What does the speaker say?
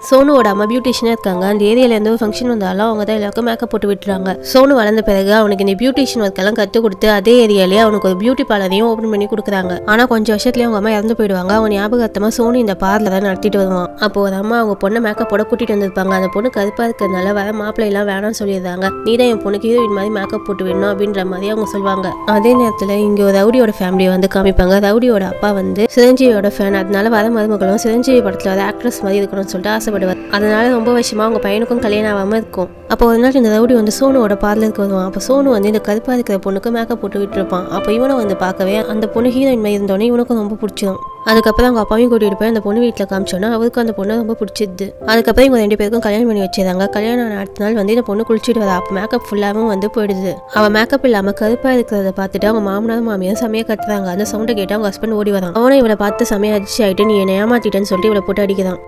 சோனுவோட அம்மா பியூட்டிஷியனா இருக்காங்க. அந்த ஏரியால எந்த ஒரு ஃபங்க்ஷன் வந்தாலும் அவங்க தான் எல்லாருக்கும் மேக்கப் போட்டு விட்டுறாங்க. சோனு வளர்ந்த பிறகு அவனுக்கு இந்த பியூட்டிஷியன் ஒர்க் எல்லாம் கத்து கொடுத்து அதே ஏரியாலேயே அவனுக்கு ஒரு பியூட்டி பார்லரையும் ஓபன் பண்ணி கொடுக்குறாங்க. ஆனா கொஞ்சம் வருஷத்துலயே அவங்க அம்மா இறந்து போயிடுவாங்க. அவங்க ஞாபகத்தமா சோனு இந்த பார்லரை நடத்திட்டு வருவான். அப்போ ஒரு அம்மா அவங்க பொண்ணை மேக்கப் போட கூட்டிட்டு வந்திருப்பாங்க. அந்த பொண்ணு கருப்பா இருக்கிறதுனால வர மாப்பிள்ளை எல்லாம் வேணாம்னு சொல்லிடுறாங்க. நீதான் என் பொண்ணுக்கு ஹீரோயின் மாதிரி மேக்கப் போட்டு வேணும் அப்படின்ற மாதிரி அவங்க சொல்லுவாங்க. அதே நேரத்துல இங்க ஒரு ரவுடியோட ஃபேமிலியை வந்து காமிப்பாங்க. ரவுடியோட அப்பா வந்து சிரஞ்சீவியோட ஃபேன். அதனால வர மருமகளும் சிரஞ்சீவி படத்துல வர ஆக்ட்ரஸ் மாதிரி இருக்கணும்னு சொல்லிட்டு ஆசைப்படுவார். அதனால ரொம்ப வருஷமா அவங்க பையனுக்கும் கல்யாணம் ஆகாம இருக்கும். அப்போ ஒரு நாள் இந்த ரவுடி வந்து சோனுவோட பார்லருக்கு வருவான். அப்போ சோனு வந்து இந்த கருப்பா இருக்கிற பொண்ணுக்கு மேக்கப் போட்டு விட்டுருப்பான். அப்போ இவனை வந்து பார்க்கவே அந்த பொண்ணு ஹீரோயின் மாதிரி இருந்தோடனே இவனுக்கும் ரொம்ப பிடிச்சிடும். அதுக்கப்புறம் அவங்க அப்பாவையும் கூட்டிட்டு போய் அந்த பொண்ணு வீட்டில் காமிச்சோன்னா அவருக்கும் அந்த பொண்ணு ரொம்ப பிடிச்சிது. அதுக்கப்புறம் இவங்க 2 பேருக்கும் கல்யாணம் பண்ணி வச்சிருந்தாங்க. கல்யாணம் அடுத்த நாள் வந்து இந்த பொண்ணு குளிச்சுட்டு வரா. அப்போ மேக்கப் ஃபுல்லாகவும் வந்து போயிடுது. அவன் மேக்கப் இல்லாமல் கருப்பா இருக்கிறத பார்த்துட்டு அவங்க மாமனார் மாமியார் செமையாக கத்துறாங்க. அந்த சவுண்டை கேட்டு அவங்க ஹஸ்பண்ட் ஓடி வரான். அவனை இவளை பார்த்து செமையா அதிர்ச்சி ஆகிட்டு நீ என்னை ஏமாத்திட்டேன்னு சொல்லிட்டு இவளை போட்டு அடிக்கிறான்.